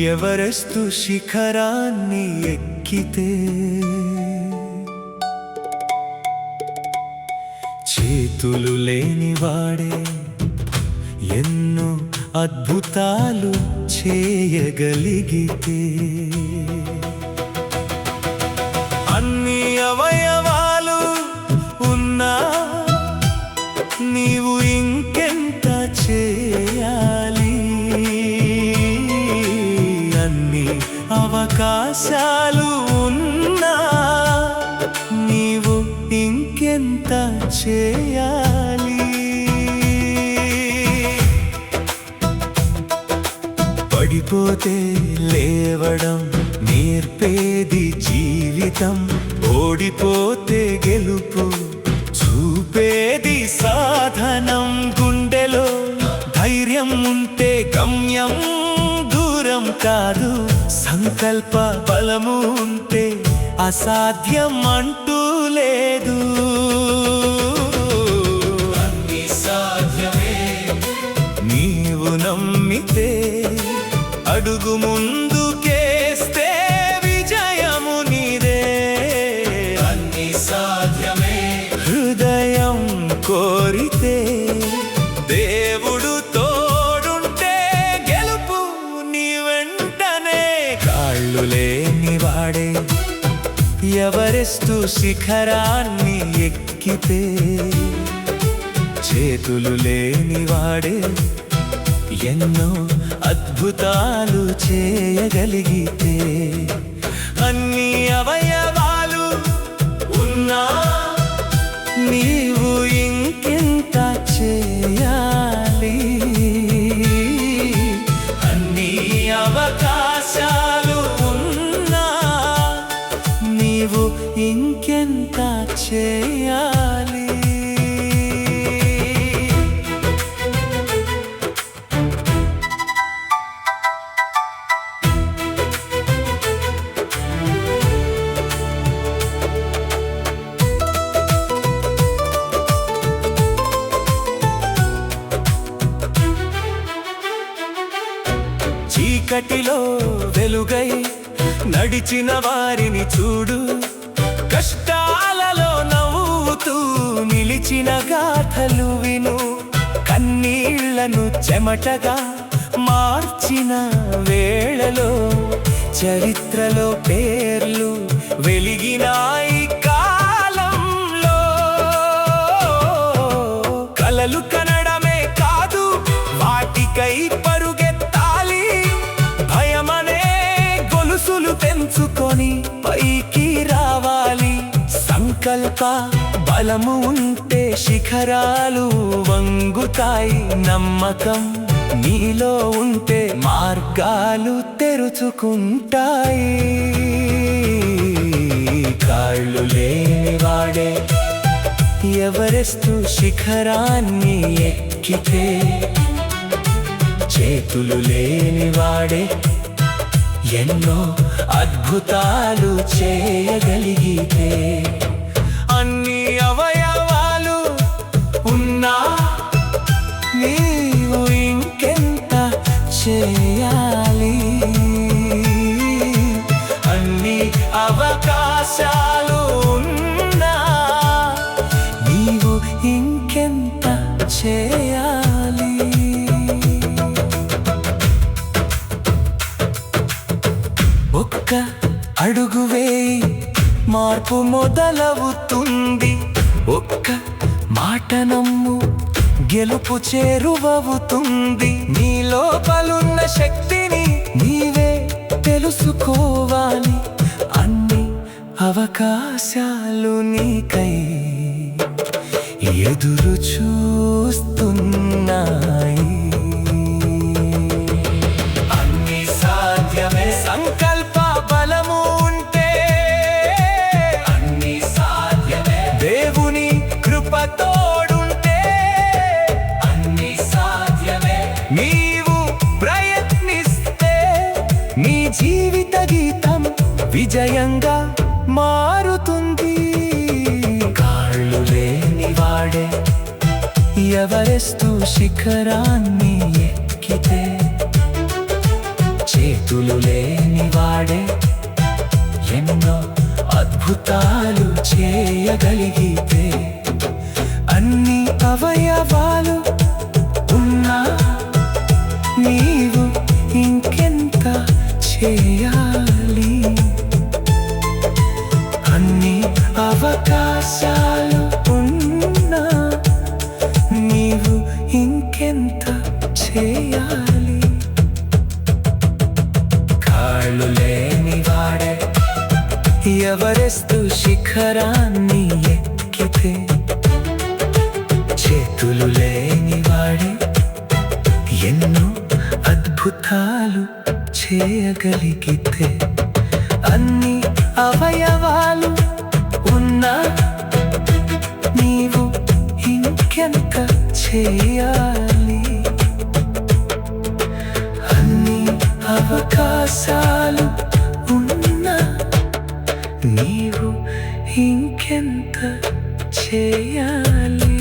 Everest శిఖరాన్ని ఎక్కితే చేతులు లేనివాడే ఎన్నో అద్భుతాలు చేయగలిగితే అన్ని అవయవాలు ఉన్నా నీవు ఇంకెంత చేయాలి అన్ని అవకాశాలు ఉన్నా నీవు ఇంకెంత చేయాలి పడిపోతే లేవడం నేర్పేది జీవితం ఓడిపోతే గెలుపు చూపేది సాధనం గుండెలో ధైర్యం ఉంటే గమ్యం దూరం కాదు సంకల్ప బలము ఉంటే అసాధ్యం అంటూ లేదు అన్ని సాధ్యమే నీవు నమ్మితే అడుగు ముందుకేస్తే విజయము నీదే అన్ని సాధ్యమే హృదయం కోరితే దేవుడు తోడుంటే గెలుపు నీ వెంటనే కాళ్ళు లేనివాడే ఎవరెస్టు శిఖరాన్ని ఎక్కితే చేతులు లేనివాడే ఎన్నో అద్భుతాలు చేయగలిగితే అన్ని అవయవాలు ఉన్నా నీవు ఇంకెంత చేయాలి అన్ని అవకాశాలు ఉన్నా నీవు ఇంకెంత చేయాలి చీకటిలో వెలుగై నడిచిన వారిని చూడు కష్టాలలో నవ్వుతూ నిలిచిన గాథలు విను కన్నీళ్లను చెమటగా మార్చిన వేళలో చరిత్రలో పేర్లు వెలిగినాయి కాలంలో కలలు కనడమే కాదు వాటికై పరుగెత్తాలి భయమనే గొలుసులు తెంచుకొని పైకి రావాలి సంకల్ప బలము ఉంటే శిఖరాలు వంగుతాయి నమ్మకం నీలో ఉంటే మార్గాలు తెరుచుకుంటాయి కాళ్ళు లేనివాడే ఎవరెస్టు శిఖరాన్ని ఎక్కితే చేతులు లేనివాడే ఎన్నో అద్భుతాలు చేయగలిగితే అన్ని అవయవాలు ఉన్నా నీవు ఇంకెంత చేయాలి అన్ని అవకాశాలు ఉన్నా నీవు ఇంకెంత చేయాలి ఒక్క అడుగు వేయి మార్పు మొదలవుతుంది ఒక్క మాట నమ్ము గెలుపు చేరువవుతుంది నీ లోపలున్న శక్తిని నీవే తెలుసుకోవాలి అన్ని అవకాశాలు నీకై ఎదురు చూస్తున్నాయి అన్ని సాధ్యమే సంకల్ప బలము ఉంటే అన్ని సాధ్యమే దేవుని కృపతోడుంటే అన్ని సాధ్యమే నీవు ప్రయత్నిస్తే నీ జీవిత గీతం విజయంగా మారుతుంది కాళ్ళు లేనివాడే ఎవరెస్టు శిఖరాన్ని ఎక్కితే చేతులు లేనివాడే ఎన్నో అద్భుతాలు చేయగలిగితే, అన్ని అవయవాలు ఉన్నా నీవు ఇంకెంత చేయాలి? అన్ని అవకాశాలు ఉన్నా నీవు ఇంకెంత చేయాలి? కాళ్ళు లేనివాడే ఎవరెస్ట్ శిఖరాన్ని ఎక్కితే, చేతులు లేనివాడే ఎన్నో అద్భుతాలు చేయగలిగితే, అన్ని అవయవాలు ఉన్నా నీవు ఇంకెంత చేయాలి? అన్ని అవకాశాలు ఉన్నా నీవు ఇంకెంత చేయాలి?